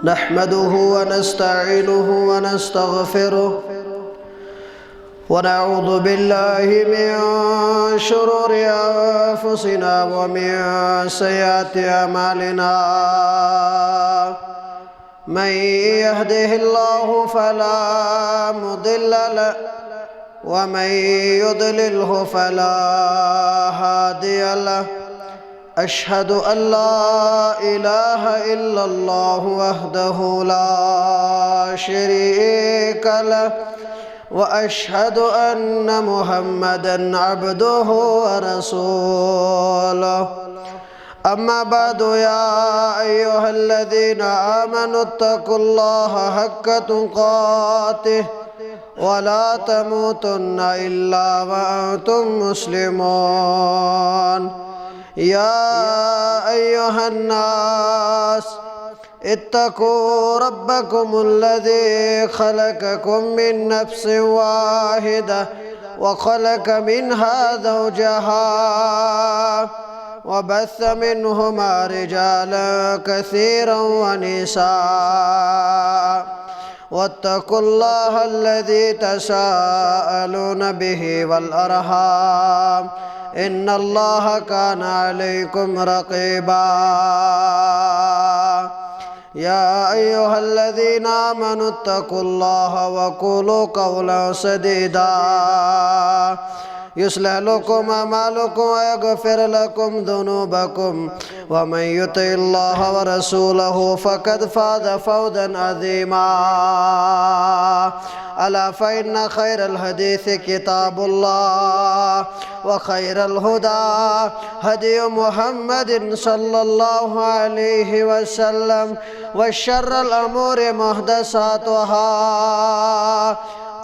نحمده ونستعينه ونستغفره ونعوذ بالله من شرور أنفسنا ومن سيئات أعمالنا من يهده الله فلا مضل له ومن يضلله فلا هادي له أشهد أن لا إله إلا الله وحده لا شريك له وأشهد أن محمدًا عبده ورسوله أما بعد يا أيها الذين آمنوا اتقوا الله حق تقاته ولا تموتن إلا وأنتم مسلمون يا أيها الناس اتقوا ربكم الذي خلقكم من نفس واحدة وخلق منها زوجها وبث منهما رجالا كثيرا ونساء واتقوا الله الذي تساءلون به والأرحام إن الله كان عليكم رقيبا يا أيها الذين آمنوا اتقوا الله وقولوا قولا سديدا يصلح لكم أعمالكم ويغفر لكم ذنوبكم ومن يطع الله ورسوله فقد فاز فوزا عظيما ألا فإن خير الحديث كتاب الله وخير الهدى هدي محمد صلى الله عليه وسلم وشر الأمور محدثاتها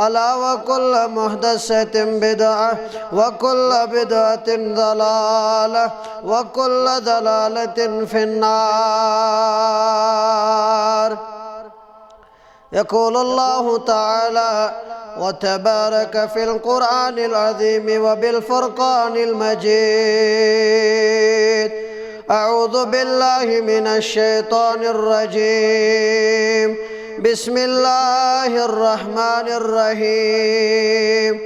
ألا وكل محدثة بدعة وكل بدعة ضلالة وكل ضلالة في النار يقول الله تعالى وتبارك في القرآن العظيم وبالفرقان المجيد أعوذ بالله من الشيطان الرجيم بسم الله الرحمن الرحيم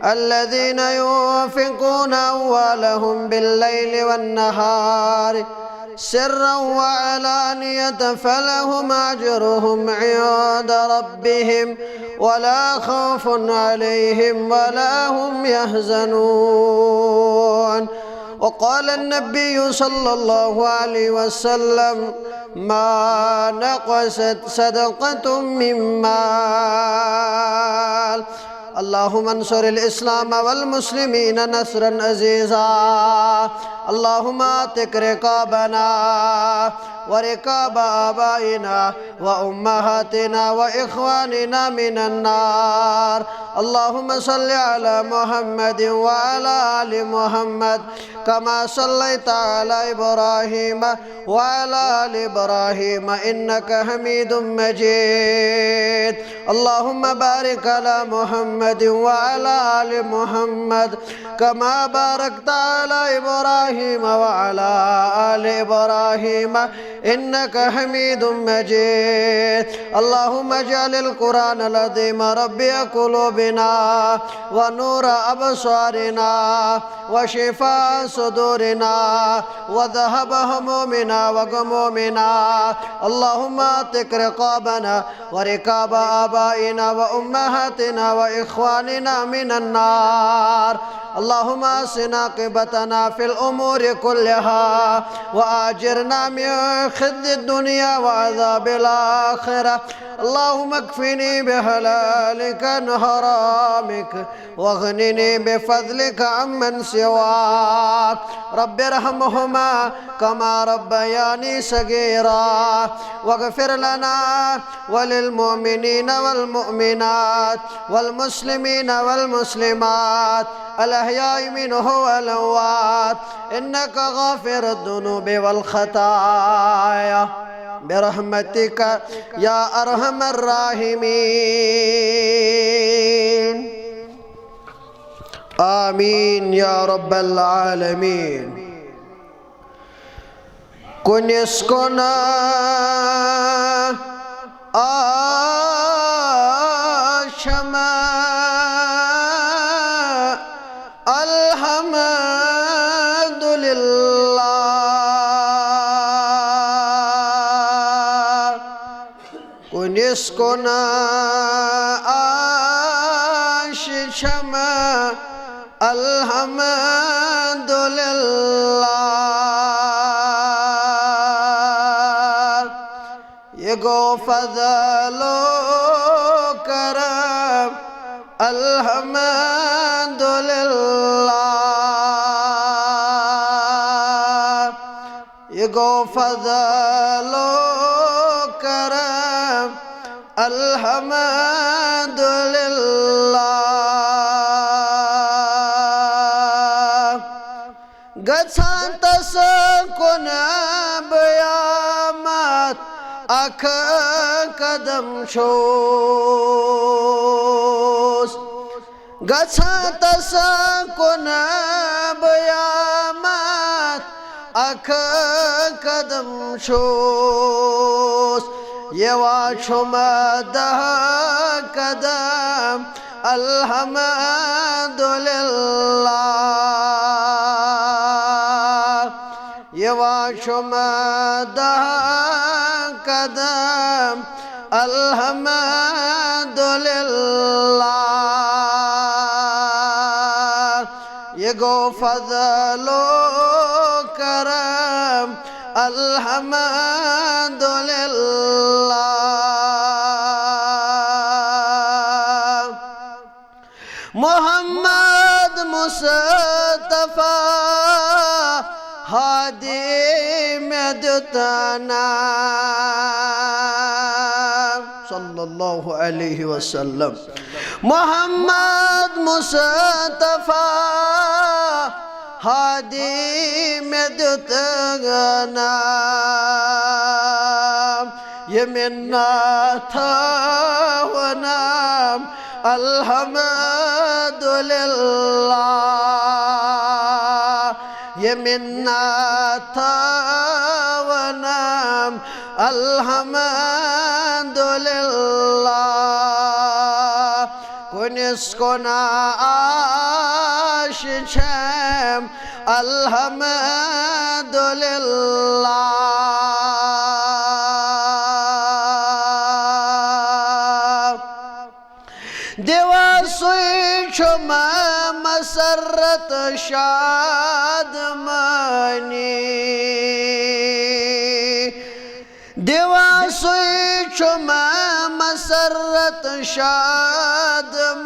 الذين ينفقون أموالهم بالليل والنهار سرا وعلانية فلهم أجرهم عند ربهم ولا خوف عليهم ولا هم يحزنون وقال النبي صلى الله عليه وسلم ما نقصت صدقة من مال اللهم انصر الإسلام والمسلمين نصرا عزيزا اللهم اعتق رقابنا ورقاب آبائنا وأمهاتنا وإخواننا من النار اللهم صل على محمد وعلى آل محمد كما صليت على إبراهيم وعلى آل إبراهيم إنك حميد مجيد اللهم بارك على محمد وعلى آل محمد كما باركت على إبراهيم وعلى آل إبراهيم إنك حميد مجيد اللهم اجعل القرآن العظيم ربي قلوبنا ونور أبصارنا وشفاء صدورنا وذهب همومنا وغمومنا اللهم اعتق رقابنا ورقاب آبائنا وأمهاتنا وإخواننا من النار اللهم أحسن عاقبتنا في الأمور كلها وآجرنا من خزي الدنيا وعذاب الآخرة اللهم اكفني بحلالك عن حرامك واغنني بفضلك عمن سواك رب ارحمهما كما ربياني صغيرا واغفر لنا وللمؤمنين والمؤمنات والمسلمين والمسلمات الأحياء منه والأموات إنك غافر الذنوب والخطايا برحمتك يا أرحم الراحمين آمين يا رب العالمين كن يسكنا کنس کنا آششم الحمدللہ یہ گو فضل و کرم الحمدللہ یہ گو فضل و کرم الحمدللہ گژھان تس کن بیامت اکھ قدم چھوس گژھان تس کن بیامت اکھ قدم چھوس یوا چھم دہ قدم الحمدللہ یوا چھم دہ قدم الحمدللہ یہ گو فضل و کرم الحمدللہ محمد مصطفیٰ ہادی مدتنا صلی اللہ علیہ وسلم محمد مصطفیٰ ہادی مدتنا یہ منت و نام الحمدللہ یہ منت و نام الحمدللہ کنس کنا آششم الحمدللہ دیوا سوی چھم مسرت شادمانی دیوا سوی چھم مسرت شادمانی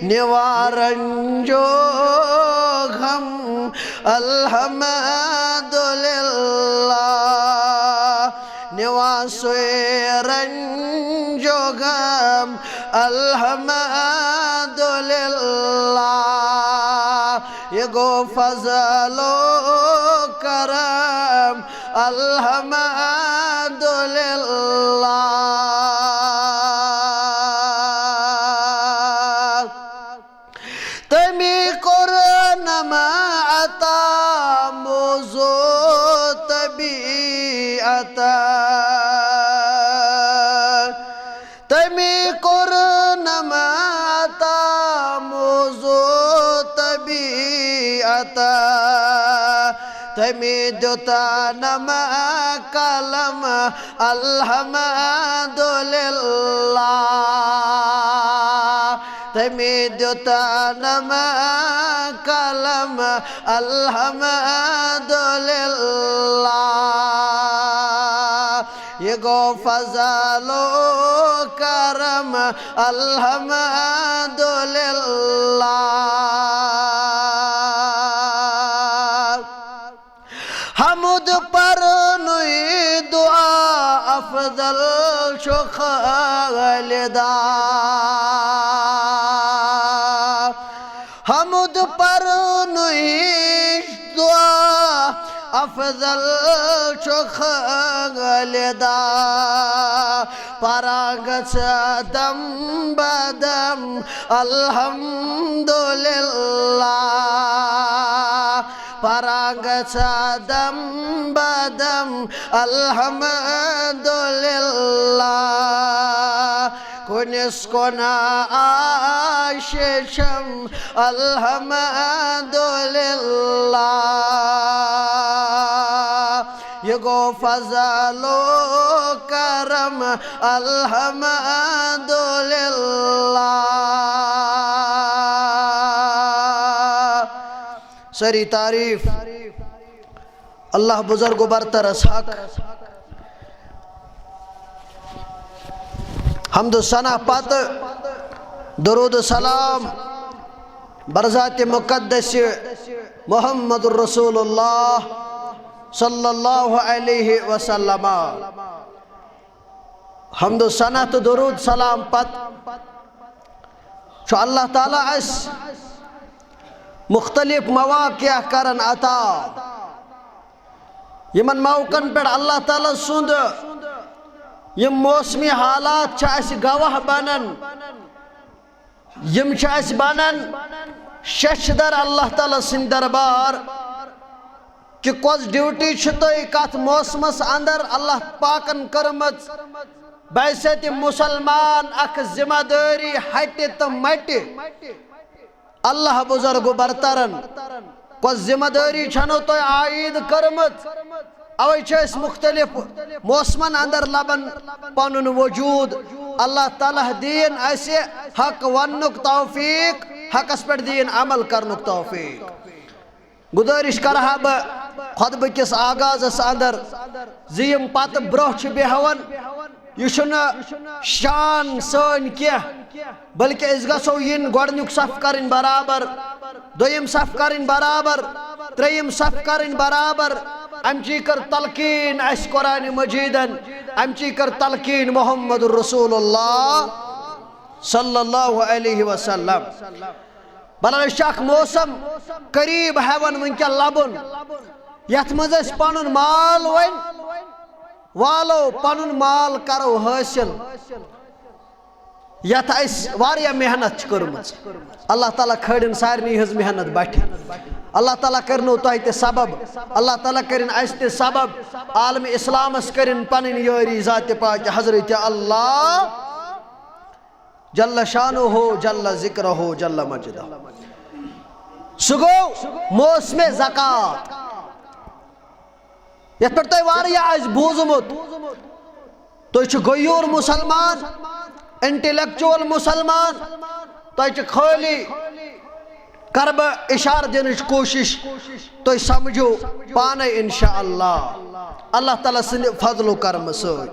نوارن جو غم الحمدللہ نواسوی رنج و غم الحمدللہ یہ گو فضل و کرم الحمدللہ تمی قرآن عطا موضوع طبیعتا تمی قرآن عطا موضوع طبیعتا تمی دتا نما کلم الحمدللہ تمی دتا نما کلم الحمدللہ یہ گو فضل و کرم الحمدللہ حمد پر نوی دعا افضل شو خالدہ حمد پر نوی دعا افضل شو خالدہ پراغت دم بدم الحمدللہ پراغت دم بدم الحمدللہ کنس کنا آششم الحمدللہ یہ گو فضل و کرم الحمدللہ. سری تعریف اللہ بزرگ و برتر اس حق. حمد و ثنا پت درود و سلام برذات مقدس محمد الرسول اللہ صلی اللہ علیہ وسلم. حمد و ثنا تو درود سلام پت چھو اللہ تعالیٰ اس مختلف مواقع کرن عطا. یمن موقعن پر اللہ تعالیٰ سند یم موسمی حالات چھ گواہ بنن. یم چھ بنن شش در اللہ تعالیٰ سن دربار کہ کس ڈیوٹی چھتوئی کت موسمس اندر اللہ پاکن کرمت بیسیت مسلمان اک ذمہ داری ہٹی تو مٹی. اللہ بزرگ برترن کس ذمہ داری چھنو تو عائد کرمت. اوئی چھس مختلف موسمن اندر لبن پانن وجود. اللہ تعالیٰ دین ایسے حق ونک توفیق حق اس پر دین عمل کرنک توفیق. گزارش کرہا با خطبہ کس آغاز اس اندر زیم پات بروچ بیہون یہ چھنا شان سن کیا بلکہ اس گسو ین گوڑنک صف کرن برابر دویم صف کرن برابر تریم صف کرن برابر. امچی کر تلقین اس قرآن مجیدن امچی کر تلقین محمد الرسول اللہ صلی اللہ علیہ وسلم. بلن شاک موسم قریب ہیون ونکہ لبن یت مزس پانن مال وین والو پانن مال کرو حاصل یت اس واریا محنت کرمت. اللہ تعالیٰ کھڑن سارنی ہز محنت بٹھ. اللہ تعالیٰ کرنو تو تے سبب. اللہ تعالیٰ کرن اس تے سبب عالم اسلام اس کرن پنن یاری ذات پاک حضرت اللہ جل شانو ہو جل ذکر ہو جل مجدہ. سگو موسم زکاة یت پر تو واریا آج بوزمت تو چھ غیور مسلمان انٹیلیکچول مسلمان تو چھ خالی کرب اشار دینش کوشش تو سمجھو پانے انشاءاللہ اللہ تعالیٰ سن فضل و کرم سوئی.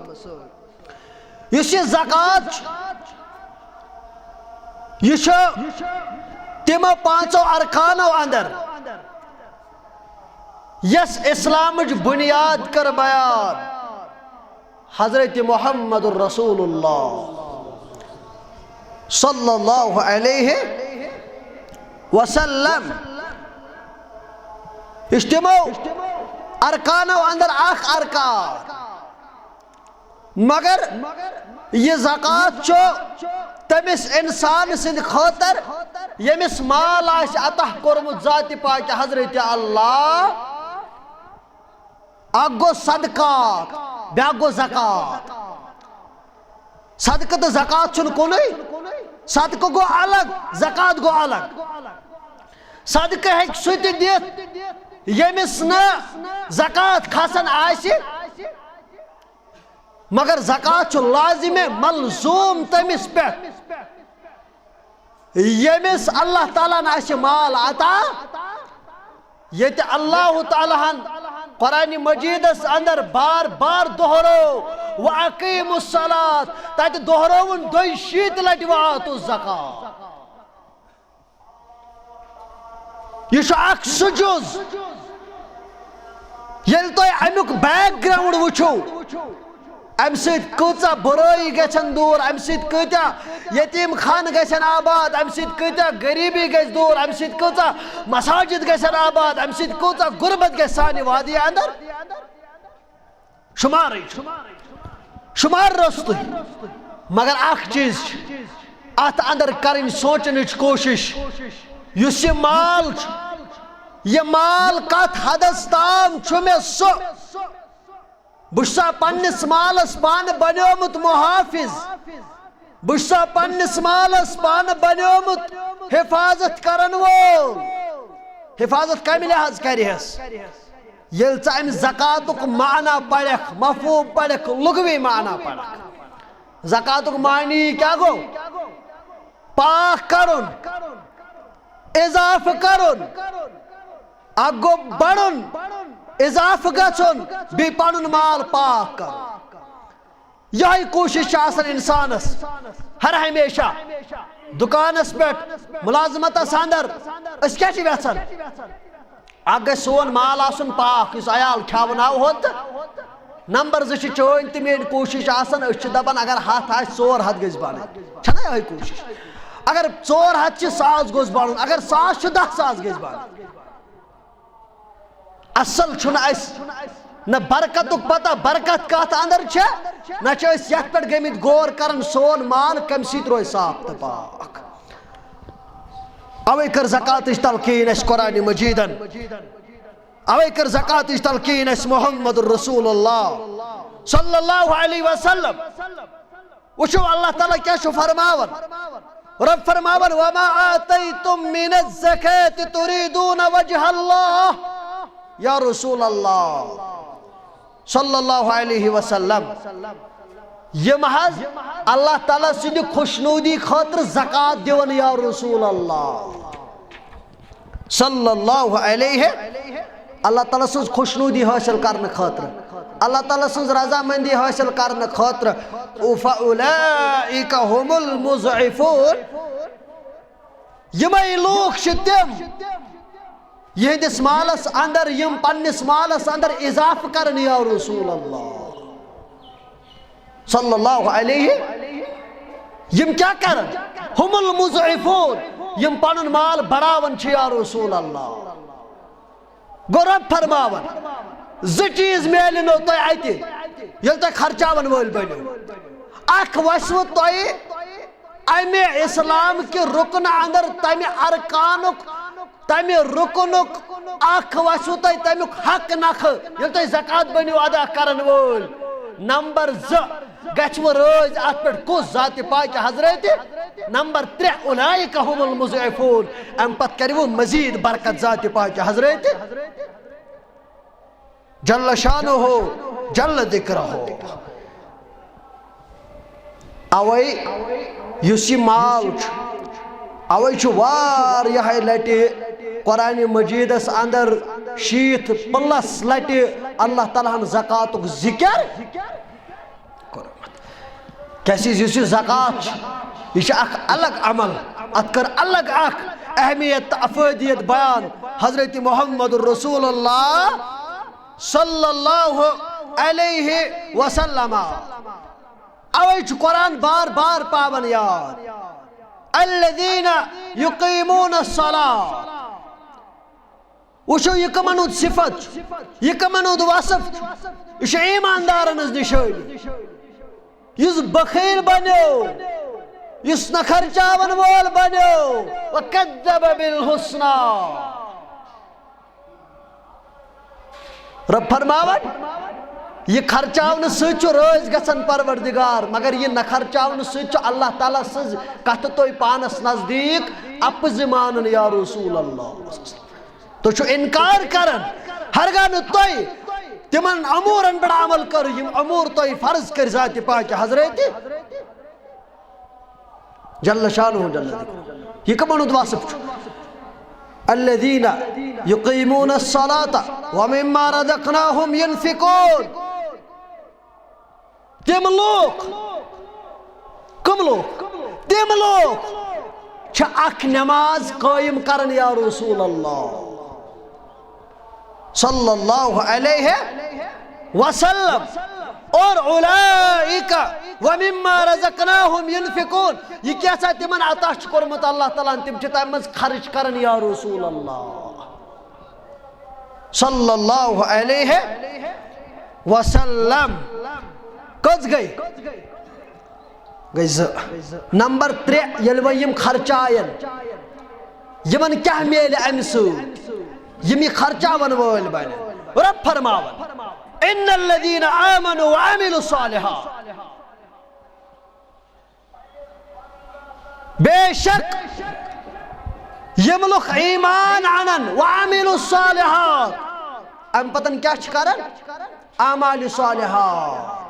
یہ زکاة یہ تم پانچو ارکانو اندر یس اسلام بنیاد کر بیان حضرت محمد الرسول اللہ صلی اللہ علیہ وسلم. اشتمو ارکانو اندر آخ ارکان مگر یہ زکاة چو تمس انسان سند خاطر یمس مال آش عطا کرمت ذات پاک حضرت اللہ اگو صدقات بیاگو زکاة. صدقہ تو زکاة چن کنوئی صدقہ گو الگ زکاة گو الگ. صدقہ ہے سوتی دیت یمس نا زکاة کھاسن آئیسی مگر زکاة چو لازم ملزوم تمس پہ یمس اللہ تعالیٰ ناشی مال عطا یت اللہ تعالیٰ قرآن مجید اس اندر بار بار دہرو وَأَقِيمُ الصَّلَاةِ تاکہ دہرون دوئی شیط لٹی وَآتُ الزَّقَاةِ. یہ شو اک سجوز یل تو امیک بیک گراؤنڈ وچھو ام سید کتا برائی گچن دور ام سید کتا یتیم خان گچن آباد ام سید کتا غریبی گچ دور ام سید کتا مساجد گچن آباد ام سید کتا غربت گچانی وادی اندر شمار رستو مگر اخ چیز ات اندر کرن سوچنچ کوشش یس یہ مال کت حدس تام چھمے سو بشسا پنس مالس پان بنیومت محافظ بشسا پنس مالس پان بنیومت حفاظت کرن وول. حفاظت کمی لحاظ کریس یل ام زکاتک معنی پڑھک مفہوم پڑھک لغوی معنی پڑھک زکاتک معنی کیا گو پاک کرن اضاف کرن اگو بڑن اضاف گژھن بی پنن مال پاک کرن یہی کوشش آسن انسانس ہر ہمیشہ دکانس پہ ملازمتس اندر اس کیا چھ ویژھان اگر سون مال آسن پاک اس عیال کھاون آو ہوت نمبر زٕ چھ چٲنۍ تہِ میٲنۍ کوشش آسان أسۍ چھِ دپان اگر ہتھ آسہِ 400 گژھِ بنٕنۍ چھنا یہے کوشش اگر 400 چھ 100 گوٚژھ بڑُن اگر 100 چھ 10,000 گژھِ بڑُن اصل چھُنہٕ اَسہِ نہ برکتک پتہ برکت کت اندر چھ نہ چھ أسۍ یتھ پٮ۪ٹھ گٔمٕتۍ غور کران سون مال کمہِ سۭتۍ روزِ صاف تہٕ پاک اوے کر زکاتٕچ تلقیٖن اَسہِ قرآنِ مجیٖدن اوے کر زکاتٕچ تلقیٖن اَسہِ محمد رسول اللہ صلی اللہ علیہ وسلم وچھو اللہ تعالیٰ کیا چھُ فرماون رب فرماون وما آتیتم من الزکاة تریدون وجہ اللہ یا رسول اللہ صلی اللہ علیہ وسلم یہ محض اللہ تعالیٰ سندِ خوشنودی خاطر زکات دیون یا رسول اللہ صلی اللہ علیہ اللہ تعالیٰ سنز خوشنودی حاصل کرنے خاطر اللہ تعالیٰ سنز رضامندی حاصل کرنے خاطر فَأُولَئِكَ هُمُ الْمُضْعِفُونَ یمے لوگ چھ تم یہندس مالس اندر یم پنس مالس اندر اضاف کرن یا رسول اللہ صلی اللہ علیہ یم کیا کرن ہم المضعفون یم پنن مال بڑاون چھ یا رسول اللہ گو رب فرماون زٕ چیز میلنو تۄہہِ اتہِ ییٚلہِ تۄہہِ خرچاون وٲلۍ بٔنِو اکھ وسوٕ تۄہہِ امہِ اسلام کہِ رُکنہٕ اندر تمہِ ارکانُک تمہِ رُکنُک اکھ وسوٕ تۄہہِ تمیُک حق نکھٕ ییٚلہِ تۄہہِ زکات بٔنِو ادا کرن وٲلۍ نمبر 2 گژھِ وۄنۍ رٲزۍ اتھ پٮ۪ٹھ کُس ذاتِ پاکہِ حضرت نمبر 3 اولئک هم المضعفون امہِ پتہٕ کرِ وۄنۍ مزید برکت ذاتِ پاکہِ حضرت جل شانہ جل ذکرہ اوے یُس یہِ مال چھُ اوے چھُ واریاہ لٹہِ قرآنِ مجیدس اندر 60+ لٹہِ اللہ تعالیٰ ہن زکاتُک ذکر کیٛازِ یُس یہِ زکات چھُ یہِ چھُ اکھ الگ عمل اتھ کٔر الگ اکھ اہمیت تہٕ افٲدیت بیان حضرت محمد رسول اللہ صلی اللہ علیہ وسلم اوے چھُ قرآن بار بار پاون یاد الذین یقیمون الصلاة وچھو یہ کمن ہُنٛد صفت چھُ یہ کمن ہُنٛد وصف چھُ یہ چھُ ایماندارن ہٕنٛز نشٲنی یُس بخیل بنیو یُس نہ خرچاون وول بنیو وکذب بالحسنى رب فرماون یہ خرچاون سۭتۍ چھُ رٲضۍ گژھان پروردگار مگر یہ نہ خرچاون سۭتۍ چھُ اللہ تعالیٰ سٕنٛز کتھٕ تُہۍ پانس نزدیٖک اپٕزِ مانان یا رسول اللہ تُہۍ چھُو انکار کران ہرگاہ نہٕ تُہۍ تمن امورن پٮ۪ٹھ عمل کٔرِو یم امور تُہۍ فرض کٔرۍ ذاتِ پاکہِ حضرت جل شانہ جل ذکرہ یہ کمن ہُنٛد وصف چھُ الذین یقیمون الصلاة ومما رزقناہم ينفقون تم لوگ کم لوگ تم لوگ چھِ اکھ نماز قائم کرن یا رسول اللہ صلی اللہ علیہ وسلم اور اولئک ومما رزقناہم ينفقون یہ کیسا تمن عطا چھُ کوٚرمُت اللہ تعالیٰ تم چھِ تمہِ منٛز خرچ کرن یا رسول اللہ صلی اللہ علیہ وسلم کٔژ گٔے 2 نمبر 3 ییٚلہِ وۄنۍ یم خرچاین یمن کیٛاہ میلہِ امہِ سۭتۍ یم یہ خرچاون وٲلۍ بنن رب فرماون ان الذین آمنوا وعملوا الصالحات بے شک یم لوگ ایمان انن وعملوا الصالحات ام پتن کیا کرن اعمال صالحات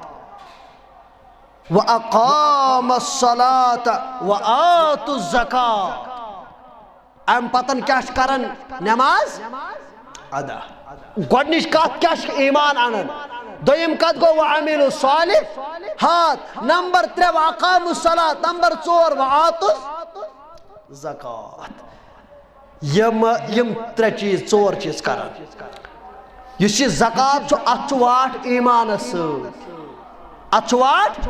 وَأَقَامَ الصَّلَاةَ وَآتُ الزَّكَاةَ ام پتن کیا کرن نماز ادا گۄڈنِچ کتھ کیا ایمان انن دویم کتھ گو وَعَمِلُوا الصَّالِحَاتِ نمبر 3 وَأَقَامُوا الصَّلَاةَ نمبر 4 وَآتُوا الزَّكَاةَ یم ترے چیز ژور چیز کران یُس یہ زکات چھُ اتھ چھُ واٹھ ایمانس سۭتۍ اتھ چھُ واٹھ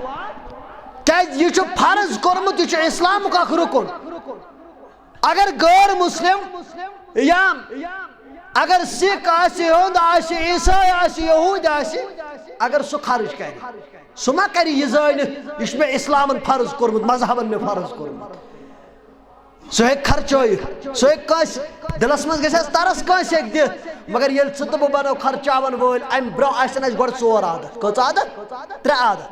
کیازِ یہ چھُ فرض کوٚرمُت یہ چھُ اسلامُک اکھ رکن اگر غیر مسلم یا اگر سکھ آسہِ ہیوٚنٛد آسہِ عیسائی آسہِ یہوٗدۍ آسہِ اگر سُہ خرچ کرِ سُہ ما کرِ یہِ زٲنِتھ یہِ چھُ مےٚ اسلامن فرض کوٚرمُت مذہبن مےٚ فرض کوٚرمُت سُہ ہیٚکہِ خرچٲیِتھ سُہ ہیٚکہِ کٲنٛسہِ دلس منٛز گژھٮ۪س ترس کٲنٛسہِ ہیٚکہِ دِتھ مگر ییٚلہِ ژٕ تہٕ بہٕ بنو خرچاون وٲلۍ امہِ برٛونٛہہ آسن اَسہِ گۄڈٕ 4 عادت کٔژ عادت 3 عادت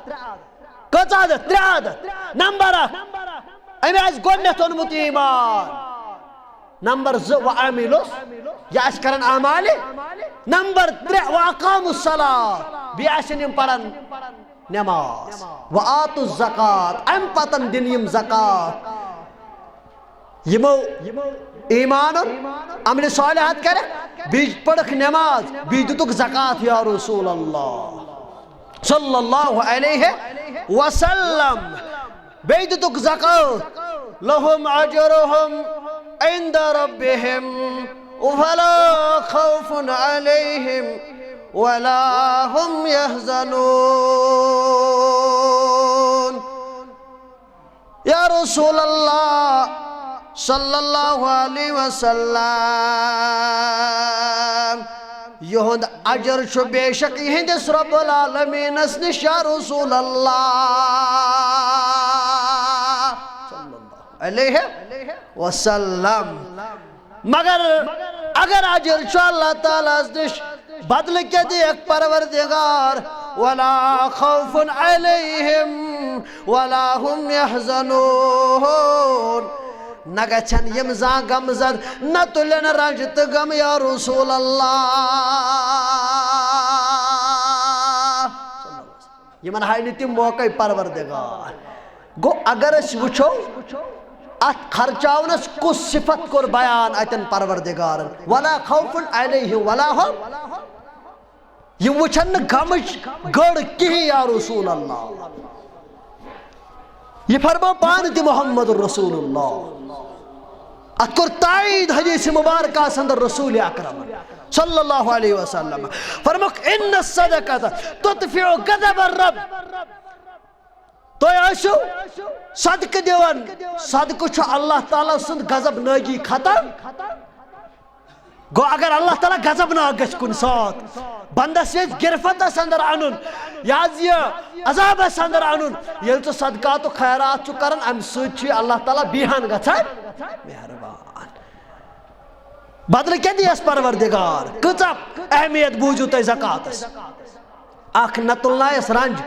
کٔژ عادت 3 عادت نمبر 1 أمۍ آسہِ گۄڈنٮ۪تھ اوٚنمُت ایمان نمبر 2 وَعَمِلُوا یہِ آسہِ کران اعمالہِ نمبر 3 وَأَقَامُوا الصَّلَاةَ بیٚیہِ آسن یِم پران نماز وَآتُوا الزَّكَاةَ امہِ پتن دِنۍ یِم زکات یمو ایمان عمل صالحات کرکھ بیٚیہِ پٔرٕکھ نماز بیٚیہِ دِتُکھ زکات یا رسول اللہ صلی اللہ علیہ وسلم بیٚیہِ دِتُکھ زکات لہم اجرہم عند ربہم ولا خوف علیہم ولا هم يحزنون یا رسول اللہ صلی اللہ علیہ وسلم یہند اجر چھُ بے شک یہندس رب العالمینس نش یا رسول اللہ صلی اللہ علیہ وسلم مگر اگر اجر چھُ اللہ تعالیٰ نش بدل کیا دیکھ پروردگار ولا خوف علیہم ولا هم يحزنون نہ گژھن یم زان غم زد نہ تلن رنج تہ غم یا رسول اللہ یمن ہائی نہ تم موقع پروردگار گو اگر اس وچھو ات خرچاونس کس صفت کور بیان اتن پروردگار ولا خوف علیہم ولا هم یہ وچھن غمچ گڑ کہیں یا رسول اللہ یہ فرما پان تھی محمد رسول اللہ ات کر تائید حدیث مبارکہ سندر رسول اکرم صلی اللہ علیہ وسلم فرمک ان الصدقہ تطفع غضب الرب تو آشو صدقہ دیوان صدقہ چھو اللہ تعالیٰ سند غضب ناگی ختم گو اگر اللہ تعالیٰ غضب نہ گژھِ کُنہِ ساتہٕ بندس ییٚتہِ گرفتس اندر انُن یہِ عذابس اندر انُن ییٚلہِ ژٕ صدقات و خیرات چھُ کران امہِ سۭتۍ چھُ اللہ تعالیٰ بیہان گژھان مہربان بدلہٕ کیٛاہ دِیَس پروردگار کۭژاہ اہمیت بوٗزِو تُہۍ زکاتس اکھ نہ تُلنایس رنج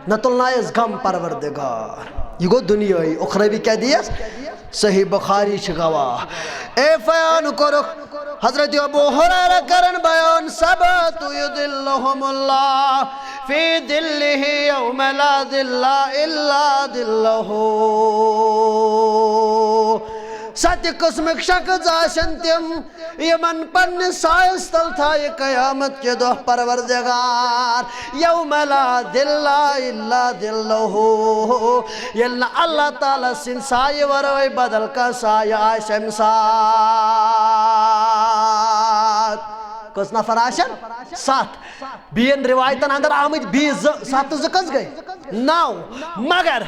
نہ تُلنایس غم پروردگار یہ گو دنیائی اخروی کیا دیس صحیح بخاری چھ گواہ اے بیان کرک حضرت ابو ہریرہ کرن بیان سبت یدلہم اللہ فی دلہ یوم لا دلہ الا دلہ ست قسمک شخص آسن تم یمن پن سائس تل تھائی قیامت کے دو پروردگار یوم لا دلہ الا دلہ یلنا اللہ تعالیٰ سن سائی وروی بدل کا سائی آسم سات کس نفر آسن 7 بین روایتن اندر آمد 7 زکز گئی 9 مگر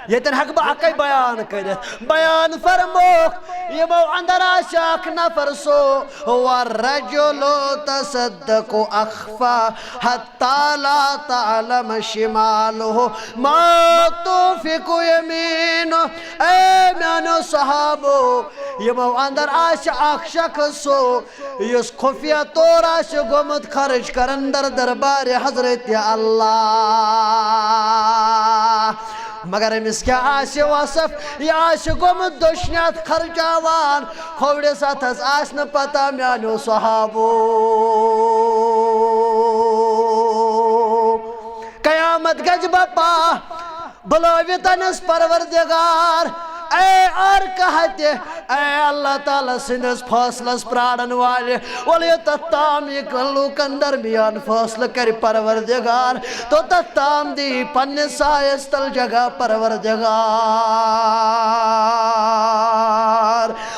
یتن حق با اکی بیان کرت بیان فرموک یمو اندر آشاک نفر سو والرجل تصدق اخفا حتی لا تعلم شمالو ما توفق یمینو اے میانو صحابو یمو اندر آشاک شخص سو یس خفیہ طور آش گمت خرج کرن در دربار حضرت اللہ مگر امس کیا آس وصف یہ آس گمت دشنیات خرچاوان کھوڑے ساتھ آس نہ پتہ میانو صحابو قیامت گج بپا بلویتنس پروردگار اے اور کہتے اے اللہ تعالیٰ سندس فاصلس پرارن والے ولی تتام یک لوکن درمیان فاصلہ کر پروردگار تو تتام دی پن سایستل جگہ پروردگار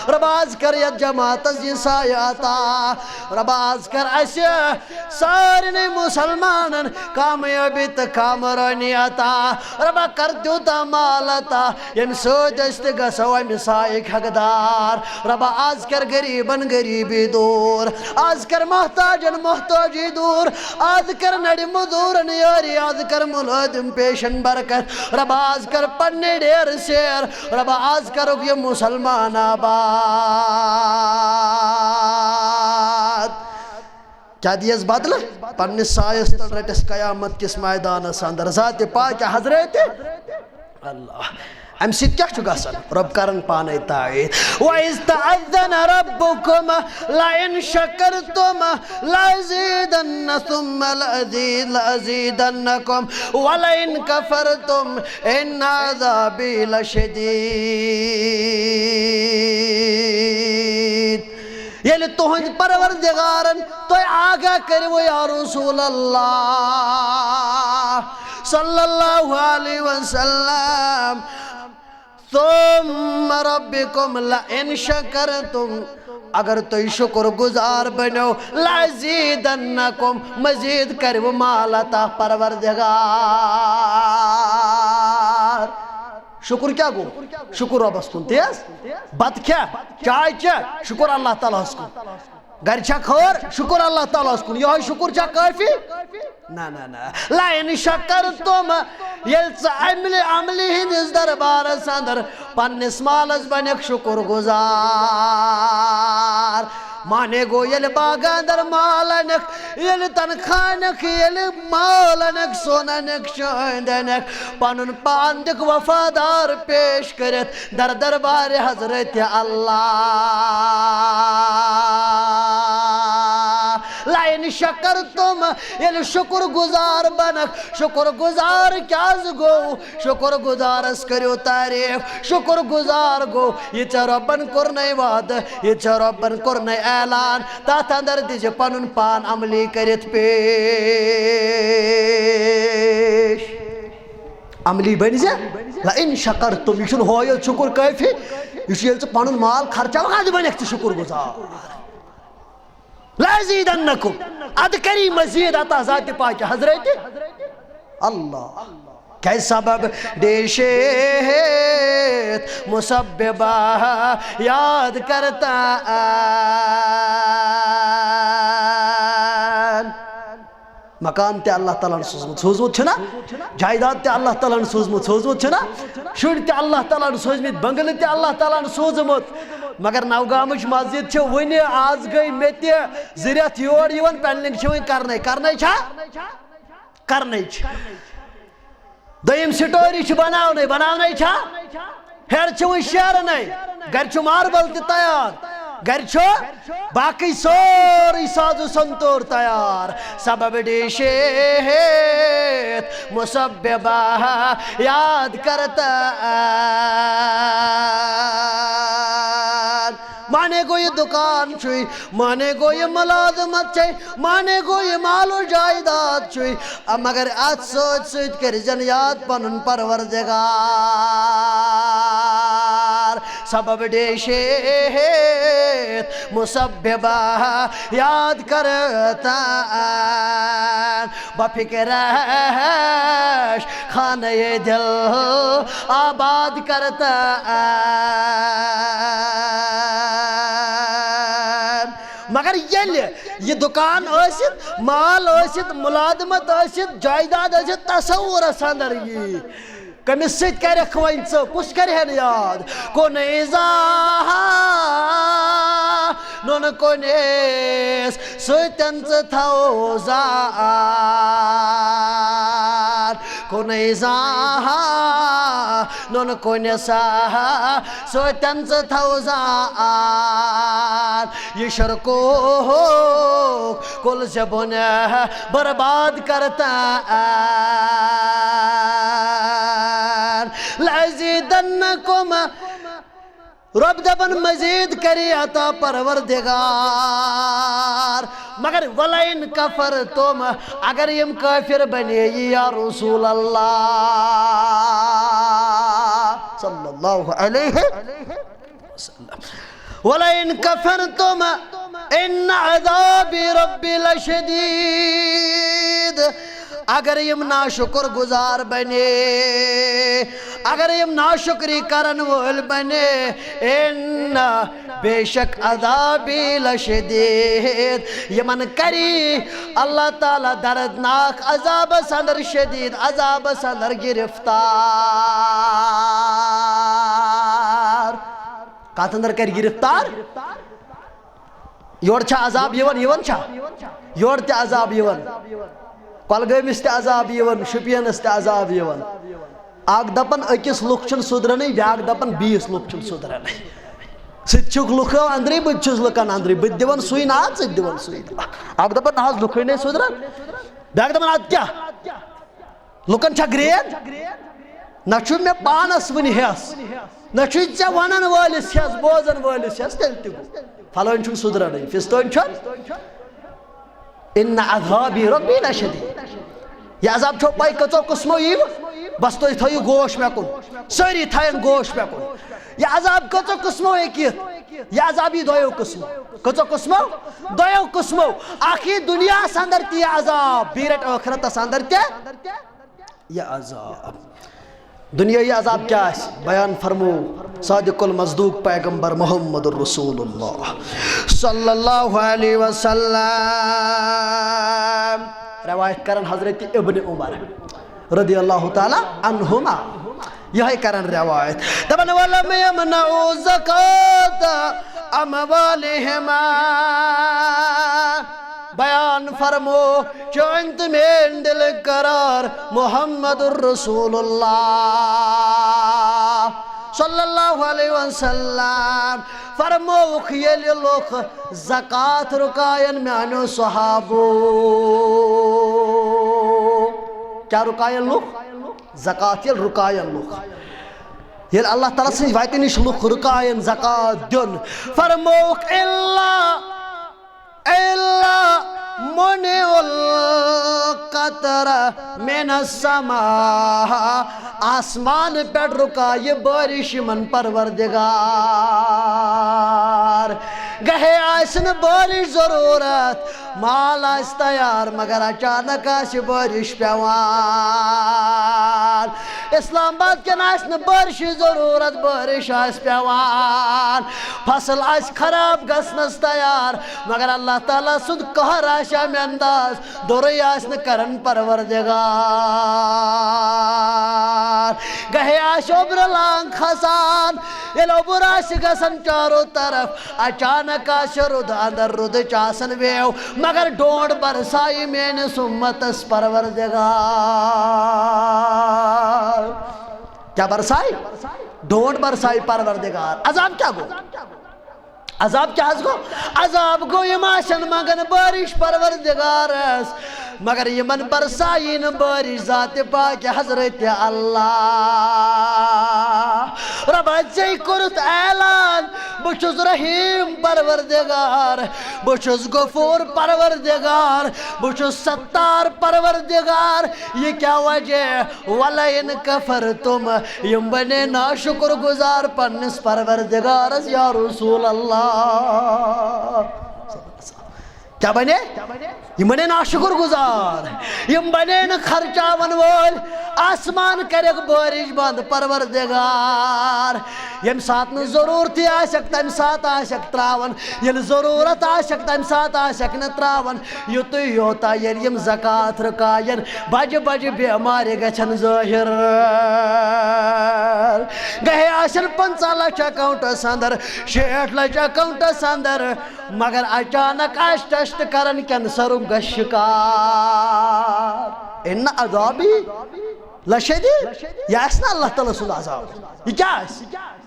رباز کر یا جماعت یہ سایاتا رباز کر ایسے سارے مسلمانن کامیابی تا کامرانی آتا ربا کر دیوتا مالتا یم سوچ گسو مسائق حقدار ربا آز کر غریبن غریبی دور آز کر محتاجن محتاجی دور آز کر نڑی مدورن یاری آز کر ملادم پیشن برکت ربا آز کر پڑھنے دیر سیر ربا آز کر یہ مسلمان آباد کیا دیز بدل پڑھنے سایستل رٹس قیامت کس میدان ساندر ذات پاک حضرت اللہ ام سید کیا چھو گسن رب کرن پانے تائید وَإِذْ تَعَذَّنَ رَبُّكُمْ لَإِنْ شَكَرْتُمْ لَأَزِيدَنَّ ثُمَّ لَأَزِيدَنَّكُمْ وَلَئِنْ كَفَرْتُمْ إِنَّ عَذَابِي لَشَدِيدٌ یعنی تہند پروردگارن تو آگاہ کرو یا رسول اللہ صلی اللہ علیہ وسلم ثم ربکم لئن شکرتم اگر تو شکر گزار بنو لازیدنکم مزید کرو مالتا پروردگار شکر کیا گو شکر رب اسکن تیز بات کیا چائے چا شکر اللہ تعالیٰ اسکن گر چا خور شکر اللہ تعالیٰ اسکن یہ شکر چا کافی نا نا نا لائن شکرتم یلچا عملی ہندس دربار سندر پنس مالس بنک شکر گزار مانے گو یل باغاندر مالنک یل تنخانک یل مالنک سوننک شوندنک پنن پاندک وفادار پیش کرت در دربار حضرت اللہ لائن شکرتم یل شکر گزار بنک شکر گزار کیاز گو شکر گزار اس کریو تعریف شکر گزار گو یہ چا ربن کرنے وعد یہ چا ربن کرنے اعلان تا تندر دیجے پنن پان عملی کرت پیش عملی بنی سے لئن شکرتم یہ چھن ہوئیل شکر کیفی یہ چھن پنن مال خرچہ وقت بنیک تی شکر گزار لازیدنکم ادکری مزید عطا ذات پاک حضرت اللہ کہ سبب دیشیت مسببہ یاد کرتا مکان تے اللہ تعالیٰ نے سوزمت چھنا جائیداد تے اللہ تعالیٰ نے سوزمت چھنا شُڑ تے اللہ تعالیٰ نے سوزمت بنگل تے اللہ تعالیٰ نے سوزمت مگر نوگامش مسجد چھو ونی آز گئی میں تے زریعت یور یون پینلنگ چھوئیں کرنے چھا دویم سٹوری چھ بناونے چھا ہیر چھوئیں شہر نہیں گر چھو ماربل تے تیار گر چھو باقی سوری سازو سنتور تیار سبب دیشیت مسببہ یاد کرتا مانے گو یہ دکان چھوئی مانے گو یہ ملازمت چھوئی مانے گو یہ مال و جائیداد چھوئی مگر آج سوچ سوچ کر جن یاد پنن پروردگار سبب دیشیت مسببہ یاد کرتا بفکرش خانہ دل آباد کرتا مگر یہ دکان آسید مال آسید ملادمت آسید جائیداد آسید تصور سندر یہ کمیس سید کرے خوائن سے کس کرے ہیں یاد کون ایزاہا نون کونیس سیتن سے تھوزان کون ایزاہا نون کونیسا سیتن سے تھوزان یہ شرکو کل زبن برباد کرتا لَأَزِيدَنَّكُمْ رب دبن مزید کری عطا پروردگار مگر وَلَئِن كَفَرْتُمْ اگر یم کافر بنے یا رسول اللہ صلی اللہ علیہ وسلم وَلَئِن كَفَرْتُمْ إِنَّ عَذَابِ رَبِّ لَشَدِيدٌ اگر یم ناشکر گزار بنے اگر یم ناشکری کرن وول بنے ان بے شک عذابی لشدید یمن کری اللہ تعالی دردناک عذاب سندر شدید عذاب سندر گرفتار کات اندر کر گرفتار یور چھا عذاب یون چھا یور تے عذاب یون کۄلگٲمِس تہِ عذاب یِوان شُپینس تہِ عذاب یِوان اکھ دپان أکِس لُکھ چھُنہٕ سُدرنٕے بیٛاکھ دپان بیٚیِس لُکھ چھُنہٕ سُدرنٕے ژٕ تہِ چھُکھ لُکو اندرٕے بہٕ تہِ چھُس لُکن اندرٕے بہٕ تہِ دِوان سُے ناد ژٕ تہِ دِوان سُے اکھ دپان نہ حظ لُکٕے نَے سُدران بیٛاکھ دپان اَدٕ کیٛاہ لُکن چھا گرٛین نہ چھُ مےٚ پانس وٕنہِ ہٮ۪س نہ چھُے ژےٚ ونن وٲلِس ہٮ۪س بوزن وٲلِس ہٮ۪س تیٚلہِ تہِ گوٚو پھلٲنۍ چھُنہٕ سُدرانٕے فِستٲنۍ چھُ ان عذابی ربی لشدید یہ عذاب چھو پائی کچو قسمو یہ بس تو تھایو گوش میں کن ساری تھائن گوش میں کن یہ عذاب کچو قسمو ایک یہ عذابی دویو قسمو کچو قسمو دویو قسمو آخی دنیا ساندر تی عذاب بیرٹ آخرت ساندر تی یہ عذاب دنیا یہ عذاب کیا ہے بیان فرمو صادق المصدوق پیغمبر محمد الرسول اللہ صلی اللہ علیہ وسلم روایت کرن حضرت ابن عمر رضی اللہ تعالی عنہما یہ کرن روایت دبن ولم یمنعوا زکاة اموالہما بیان فرمو چونت میں دل قرار محمد الرسول اللہ صلی اللہ علیہ وسلم فرمو خیل لوگ زکاة رکائن میانو صحابو کیا رکائن لوگ زکاة یل رکائن لوگ یل اللہ تعالیٰ سے وائتی نش لوگ رکائن زکاة دن فرمو إلا منع القطر من السماء آسمان پر رکائے بارش من پروردگار گہے آسن بارش ضرورت مال آس تیار مگر اچانک آس بارش پیوان اسلام آباد کے ناسن بارش ضرورت بارش آس پیوان فصل آس خراب گسنس تیار مگر اللہ تعالیٰ سد قہر آشا میں انداز دوری آسن کرن پروردگار گہے آش عبر لانگ خسان یہ عبر آش گسن چاروں طرف اچانک آش رد اندر رد چاسن ویو مگر ڈونڈ برسائی میں نے سمتس پروردگار کیا برسائی ڈونڈ برسائی پروردگار عذاب کیا گو عذاب کیا گو عذاب گو یماشن مگن بارش پروردگار مگر یمن برسائین بارش ذات پاک حضرت اللہ رب اچھائی کرت اعلان بچوز رحیم پروردگار بچوز غفور پروردگار بچوز ستار پروردگار یہ کیا وجہ وَلَئِن كَفَرْتُمْ یم بنے ناشکر گزار پنس پروردگار یا رسول اللہ کیا بنے یم بنے ناشکر گزار یم بنے ن خرچاون وول آسمان کرک بارش بند پروردگار یم سات ن ضرورتی آشک تم سات آشک تراون یل ضرورت آشک تم سات آشک ن تراون یوتو یوتا یل یم زکاة رکائن بج بج بیماری گچن ظاہر گہے آشن 50 لچ اکاؤنٹ سندر 60 لچ اکاؤنٹ سندر مگر اچانک آش ٹیسٹ کرن کینسرم گشکار ان عذابی لشدید یہ اسنا اللہ تعالیٰ سند عذاب یہ کیا ہے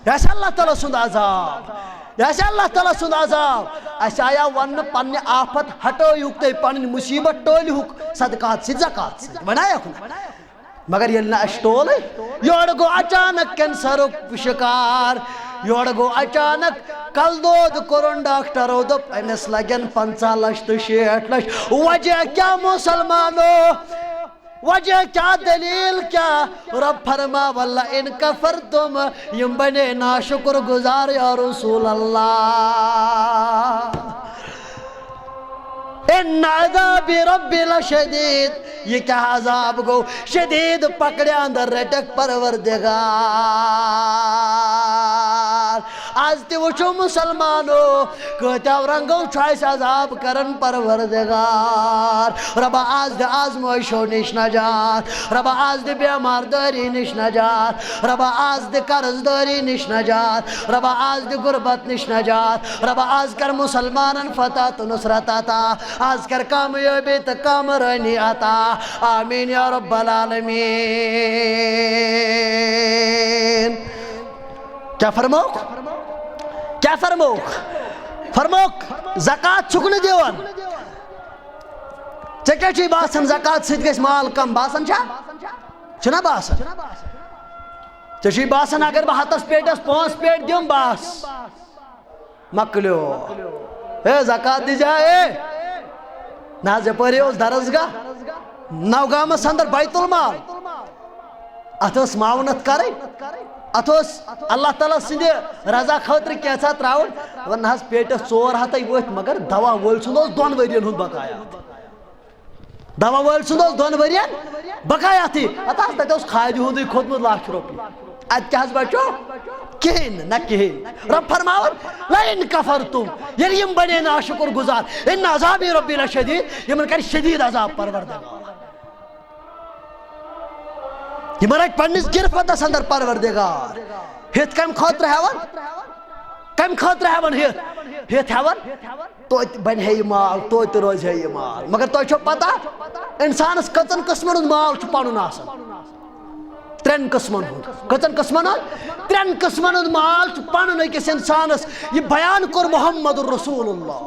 یہ اسا اللہ تعالیٰ سند عذاب یہ اسا اللہ تعالیٰ سند عذاب اسا آیا ون پنی آفت ہٹو یوکتے پنی مصیبت ٹولی ہوک صدقات سے زکاة سے بنایا کھنا مگر یل نہ اشتول یور گو اچانک کینسرک شکار یور گو اچانک کل دود کورن ڈاکٹرو دپ امس لگن 50 لچھ تو 60 لچھ وجہ کیا مسلمانو وجہ کیا دلیل کیا رب فرما واللہ ان کفرتم یم بنے ناشکر گزار یا رسول اللہ ان عذاب رب لشدید یہ کیا عذاب گو شدید پکڑے اندر رٹک پروردگار آج تی وچو مسلمانو کہتاو رنگو چھائس عذاب کرن پروردگار ربا آج دی آزمائشو نش نجات ربا آج دی بیمار داری نش نجات ربا آج دی قرض داری نش نجات ربا آج دی غربت نش نجات ربا آج کر مسلمانن فتح تو نصرت آتا آج کر کامیابی تو کامرانی آتا آمین یا رب العالمین کیا فرموک کیا فرموک فرموک زکاة چھکن دیوان چکے چی باسن زکاة سید گیس مال کم باسن چھنا باسن چی باسن اگر با ہتس پیٹس 5 پیٹ دیوں باس مکلیو اے زکاة دی جائے ناز پری اس درزگاہ نوگام سندر بیت المال اتوس معاونت کرے اتوس اللہ تعالیٰ سندے رضا خاطر کیسا تراؤن ورنہ ہس پیٹس 4 ہتائی ویت مگر دوا وول سندوس 2 ورین ہون بقایا دوا وول سندوس 2 ورین بقایا تھی اتاس تک اس خائد ہون دی خود مد لاکھ روپی ات کیا ہس بچو کہین نہ کہین رب فرماؤن لئن کفرتم یعنی یم بنے ناشکر گزار ان عذاب ربی لشدید یمن کر شدید عذاب پروردگار یمن اک پنس گرفتس اندر پروردگار ہت کم خاطر ہیون کم خاطر ہیون ہت ہیون تو بن ہے یہ مال تو روز ہے یہ مال مگر تو چھو پتا انسانس کتن قسمن مال چھ پانون آسن 3 قسمن کتن قسمن 3 قسمن مال چھ پانون اکس انسانس یہ بیان کر محمد رسول اللہ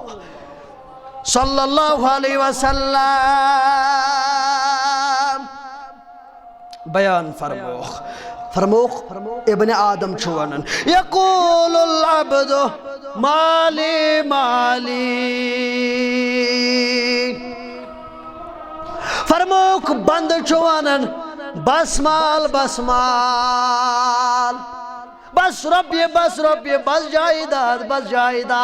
صلی اللہ علیہ وسلم بیان فرموخ ابن آدم چھوانن یقول العبد مالی مالی فرموخ بند چھوانن بس مال بس مال بس ربی بس ربی بس جائیداد بس جائیداد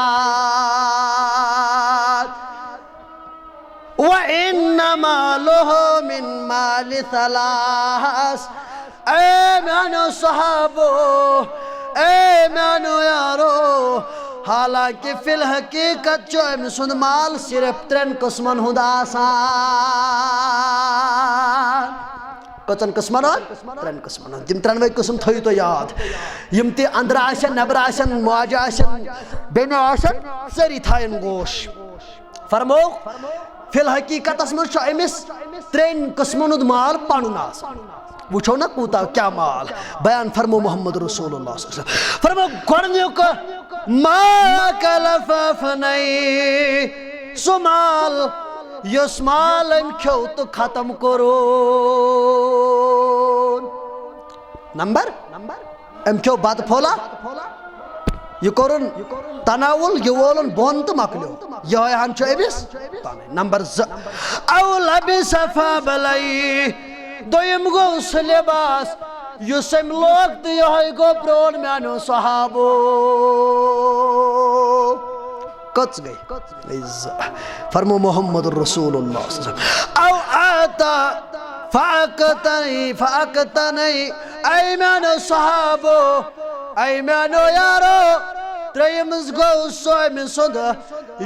وَإِنَّمَا لُهُ مِن مَالِ ثَلَاث اے میانو صحابو اے میانو یارو حالانکہ فی الحقیقت جو امسند مال صرف 3 قسمن ہند آسان کتن قسمن ہند 3 قسمن ہند تم 3 قسم تھوئی تو یاد یم تی اندر آسن نبر آسن مواجہ آسن بین آسن سری تھائن گوش فرموک فی الحقیقت اسمن چھو امس 3 قسمن مال پانون آسان وچھو نا کوتا کیا مال بیان فرمو محمد رسول اللہ صلی اللہ علیہ وسلم فرمو گوڑنیو کا ما کلفاف نئی سو مال یس مال ام کھو تو ختم کرو نمبر ام کھو بات پھولا یہ کرن تناول یہ وولن بون تو مکلیو یہ ہن چھو ابس نمبر او لبس فابلی دویم گو سلباس یسم لوگ دیہائی گو پرون میانو صحابو کچ گئی فرمو محمد رسول اللہ صلی اللہ علیہ وسلم او آتا فاقتنی ای میانو صحابو ای میانو یارو تریمز گو سویم صدا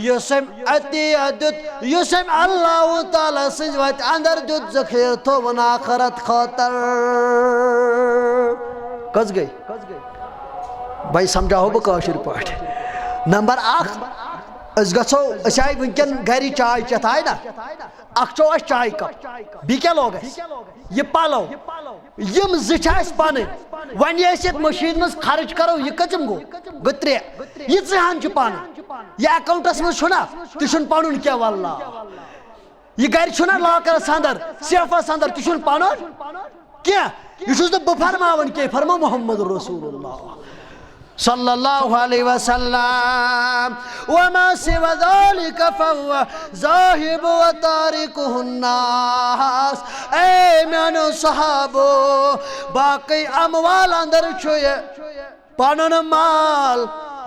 یسم عدد یسم اللہ تعالی سجوات اندر جد ذخیر تو من آخرت خاطر کس گئی بھائی سمجھاو بکاشر پاٹ نمبر 8 اس گسو اسائی ونکن گھری چائے چت آئی نا اکچو اس چائے کپ بی کیا لوگ ہے یہ پالو یم زچائس پانے وانی ایسیت مشین مز خرچ کرو یہ کچم گو گترے یہ زہان چھ پانے یہ اکاؤنٹس مز چھنا تشن پانون کیا واللہ یہ گھر چھنا لاکر ساندر سیفہ ساندر تشن پانون کیا یہ چھس نہ بہ فرماون کی فرما محمد رسول اللہ صلی اللہ علیہ وسلم وما سوى ذلك فهو ذاهب وتاركه الناس اے میانو صحابو باقی اموال اندر چھوئے پانن مال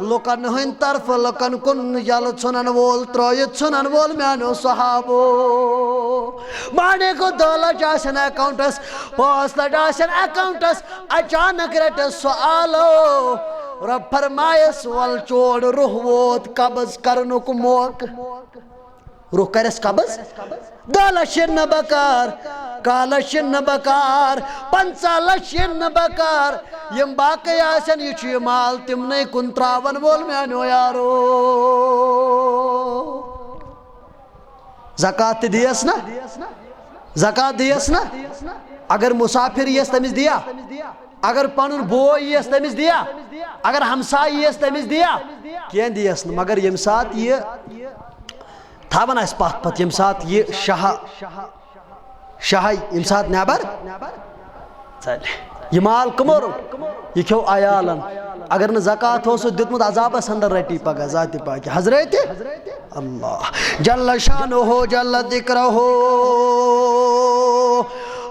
لوکن ہن طرف لوکن کن یل ژھنن وول ترٲیِتھ ژھنن وول میانو صحابو مانے کو 2 لچھ آسن اکاؤنٹس 5 لچھ آسن اکاؤنٹس اچانک رٹس سوالو رب فرمایس ول چوڑ روح ووت قبض کرنک موقع روح کرس قبض 2 لچھ نہ بکار 1 لچھ نہ بکار 50 لچھ نہ بکار یم باقی آسن یہ چھ مال تمنے کن تراون وول میانو یارو زکات دیس نا زکات دیس نا اگر مسافر یس تمس دیا اگر پنن بوے یس تمس دیا اگر ہمسائی یس تمس دیا کین دیس نا مگر یم سات یہ تھاون اس پات پت یم سات یہ شاہ یم سات نیبر چل یہ مال کمو یہ کھو عیالن اگر نہ زکات ہو سو دتمت عذابس اندر رٹی پگہ ذات پاک حضرت اللہ جل شانہ جل ذکرہ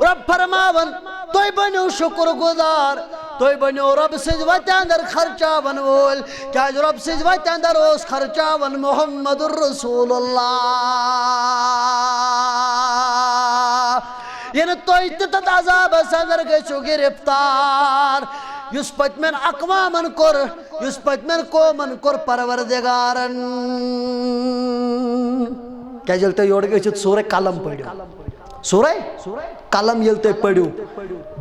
رب فرماون توئی بنو شکر گزار توئی بنو رب سز وتہ اندر خرچاون وول کیا رب سز وتہ اندر اس خرچاون محمد رسول اللہ یعنی توئی تت عذابس اندر گژھو گرفتار یس پتمن اقوامن کور یس پتمن قومن کور پروردگارن کیا جلتے یوڑ گژھت سورہ قلم پڑھو سورہ قلم یل تھی پڑھو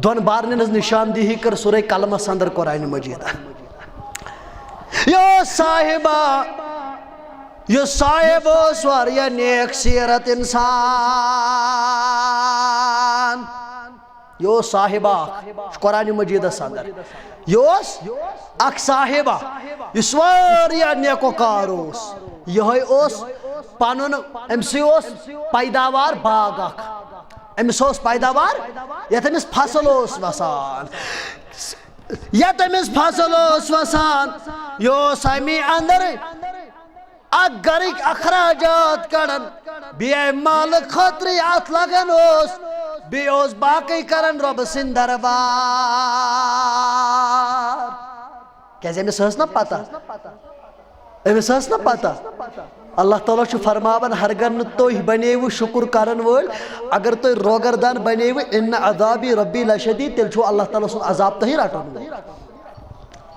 دون بارن ہز نشاندہی کر سورہ قلمس اندر قرآن مجید یو صاحبہ یہ صاحب اس واریہ نیک سیرت انسان یہ صاحبہ قرآن مجید اندر یہ اک صاحبہ اس واریہ نیکو کاروس یہ پانون امسی پیداوار باغ اک امس پیداوار یت امس فصل وسان یت امس فصل وسان یہ امی اندر اک گرک اخراجات کڑن بیے مال خاطر ات لگن بیے باقی کرن رب سند دربار کیازِ امس ٲس نا پتہ امس ٲس نا پتہ اللہ تعالیٰ چھُ فرماون ہرگر نہٕ تُہۍ بنیوٕ شکر کرن وٲلۍ اگر تُہۍ روگردان بنیوٕ ان عذابی ربی لشدید تیٚلہِ چھُ اللہ تعالیٰ سُنٛد عذاب تۄہہِ رٹن وول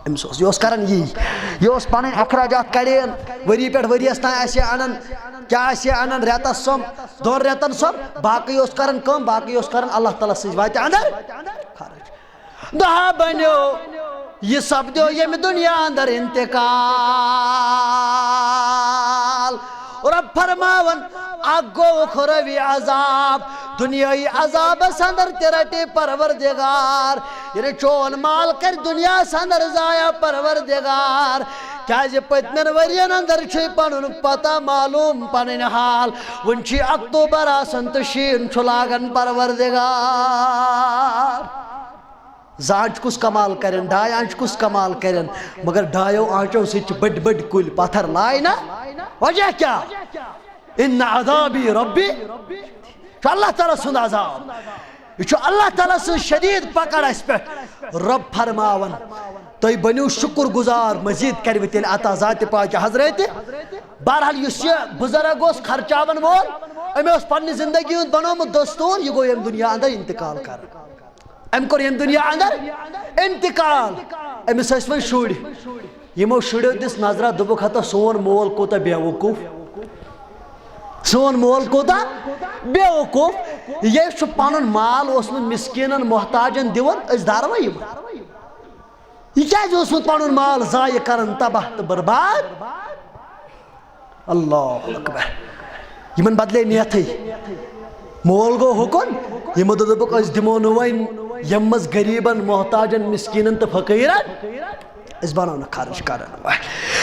امس یہ اوس کران یہ اوس پنن اخراجات کڑین وری پہ وریس تان آسہِ انان کیا آسہِ انان ریتس سم 2 ریتن سم باقی اوس کران کم باقی اوس کران اللہ تعالیٰ سۭتۍ واتہِ اندر خرچ دہا بنیو یہ سپدیو یم دنیا اندر انتقال رب فرماون اک گو خروی عذاب دنیای عذاب اندر ترٹی پروردگار یہ چون مال کر دنیا اندر ضائع پروردگار کیا پتمن ورین اندر چھ پنن پتہ معلوم پنن حال ون چھ اکتوبر آسن تو شین چھ لاگن پروردگار زانچ کس کمال کرن 2 آنچ کس کمال کرن مگر 2 آنچوں سے بڑ بڑ کل پتھر لائے نا وجہ کیا ان عذابی ربی چھو اللہ تعالیٰ سن عذاب یہ چھو اللہ تعالیٰ سن شدید پکڑ اس پہ رب فرماون تو بنیو شکر گزار مزید کروی تیل عطا ذات پاک حضرت بہرحال اس یہ بزرگ اس خرچاون وول امی اس پنی زندگی ہند بنومت دستور یہ گو یم دنیا اندر انتقال کر ام کور یم دنیا اندر انتقال امس ٲسۍ وۄنۍ شُرۍ یمو شُرٮ۪و دِژ نظرہ دوٚپُکھ ہتا سون مول کوتاہ بے وقوٗف سون مول کوتاہ بے وقوٗف یہ چھُ پنُن مال اوسمُت مسکیٖنن محتاجن دِوان أسۍ داروا یِم یہ کیازِ اوسمُت پنُن مال ضایع کران تباہ تہٕ برباد اللہ اکبر یمن بدلے نیتھٕے مول گو حکم یمو دوٚپُکھ أسۍ دِمو نہٕ وۄنۍ یم مز غریبن محتاجن مسکینن تو فقیرن اس بنو نہ خرچ کرن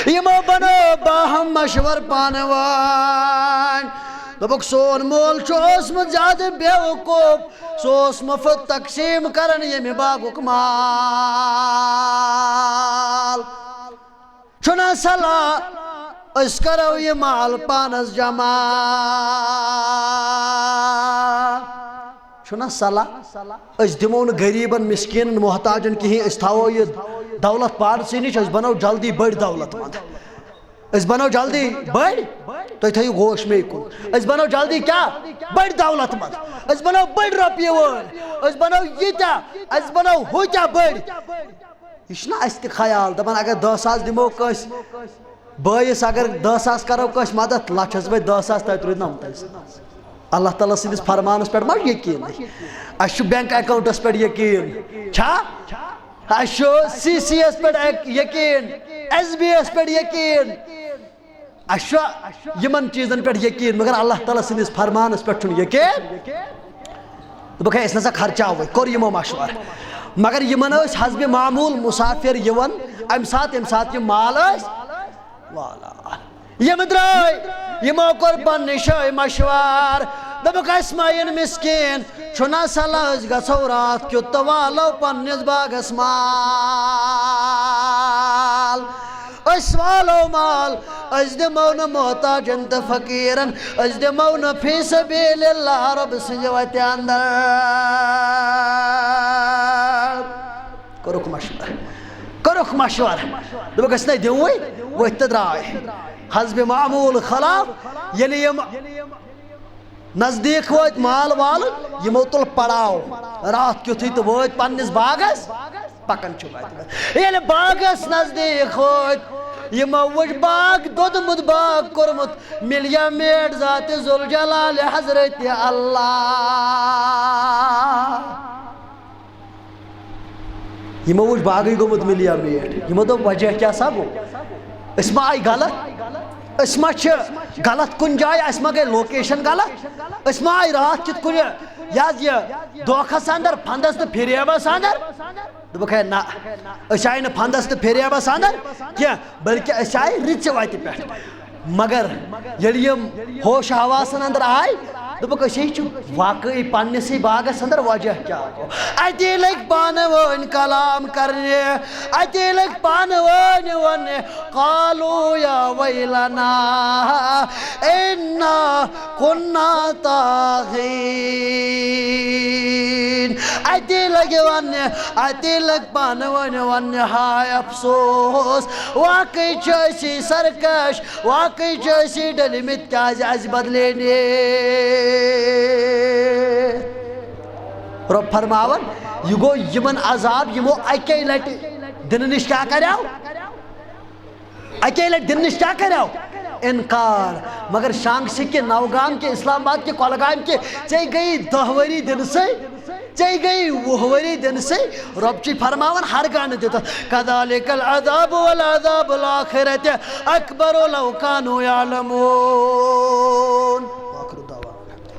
یمو بنو باہم مشور پانوان دبک سون مول اوسمت زیادہ بیوقوف سوس مفت تقسیم کرن یمی باغک مال چھنا صلاح اس کرو یہ مال پانس جمع چھنا صلاح اس دمون غریبن مسکین محتاجن کہیں اس تھاو یہ دولت پارسی نش اس بنو جلدی بڑ دولت مند اس بنو جلدی بڑ تو تھیو گوش میں کن اس بنو جلدی کیا بڑ دولت مند اس بنو بڑ رپیہ وول اس بنو یتا اس بنو ہوتا بڑ یہ چھنا اس تہ خیال دپان اگر 10,000 دمو کس بٲیس اگر 10,000 کرو کس مدد لچھس بے 10,000 تہ روز 90,000 اللہ تعالیٰ سندس فرمانس پہ ما یقین اس بینک اکاؤنٹس پہ یقین چھا اس سی سی ایس پہ یقین ایس بی ایس پہ یقین اس یمن چیزن پہ یقین مگر اللہ تعالیٰ سندس فرمانس پہ یقین دپک اس نسا خرچاو کور یمو مشور مگر یمن حسب معمول مسافر یون ام سات یہ مال والا یم درائے یمو کور پنہ جائے مشوار دپک اسمائن مسکین چھنا صلاح گژھو رات کیُت تہٕ والو پننس باغس مال اس والو مال اس دمو نہ محتاجن تہ فقیرن اس دمو نہ فی سبیل اللہ رب سنجھ وتہ اندر کرُکھ مشور دپک اس نے دیوے ؤتھۍ تہٕ درٛاے حسب معمول خلاف ییٚلہِ یِم نزدیک وٲتۍ مال وال یمو تُل پڑاو رات کیُتھٕے تہٕ وٲتۍ پننس باغس پکان چھِ وٲتمٕتۍ ییٚلہِ باغس نزدیک وٲتۍ یمو وٕچھ باغ دوٚدمُت باغ کوٚرمُت ملیا میٹ ذات ذوالجلال حضرت اللہ یمو وٕچھ باغٕے گوٚمُت ملیا میٹ یمو دوٚپ وجہ کیٛاہ سا گوٚو أسۍ ما آیہِ غلط أسۍ ما چھِ غلط کُنہِ جایہِ اَسہِ ما گٔے لوکیشن غلط أسۍ ما آیہِ راتھ کِتھ کُنہِ یہِ دھوکھس اندر پھندس تہٕ فریبس اندر دوٚپُکھ ہے نہ أسۍ آیہِ نہٕ پھندس تہٕ فریبس اندر کینٛہہ بلکہِ أسۍ آیہِ رٕژِ وتہِ پٮ۪ٹھ مگر ییٚلہِ یِم ہوش حواسن اندر آیہِ دوٚپُکھ أسۍ چھِ واقعی پننسٕے باغس اندر وجہ کیٛاہ گوٚو اتی لٔگۍ پانہٕ ؤنۍ کلام کرنہِ اتی لٔگۍ پانہٕ ؤنۍ وننہِ قالوا یا ویلنا انا كنا طاغین اتی لٔگۍ وننہِ اتی لٔگۍ پانہٕ ؤنۍ وننہِ ہاے افسوس واقعی چھِ أسی سرکش واقعی چھِ أسی ڈٔلمٕتۍ کیٛازِ اَسہِ بدلے نہِ رب فرماون یہ گو یمن عذاب یمو اکی لٹ دن نش کیا کریو اکی لٹ دن نش کیا کریو انکار مگر شانگسی کے نوگام کے اسلام آباد کے کولگام کے چاہی گئی 10 ؤری دن سے چاہی گئی 20 ؤری دن سے رب چی فرماون ہر گانے دیتا کذالک العذاب والعذاب الاخرت اکبر لو کانوا یعلمون